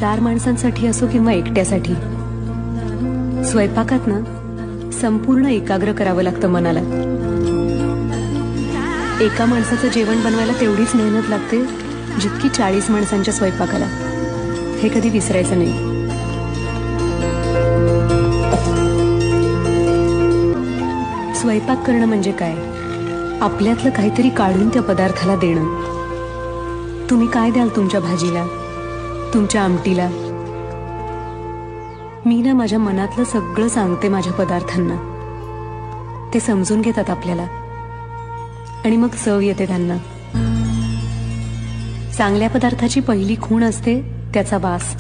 4 माणसांसाठी असो किंवा एकट्यासाठी, स्वयंपाकात ना संपूर्ण एकाग्र करावं लागतं मनाला. एका माणसाचं जेवण बनवायला तेवढीच मेहनत लागते जितकी 40 माणसांच्या स्वयंपाकाला. हे कधी विसरायचं नाही. स्वयंपाक करणं म्हणजे काय? आपल्यातलं काहीतरी काढून त्या पदार्थाला देणं. तुम्ही काय द्याल तुमच्या भाजीला, तुमच्या आमटीला? मी ना माझ्या मनातलं सगळं सांगते माझ्या पदार्थांना. ते समजून घेतात आपल्याला आणि मग चव येते त्यांना. चांगल्या पदार्थाची पहिली खूण असते त्याचा वास.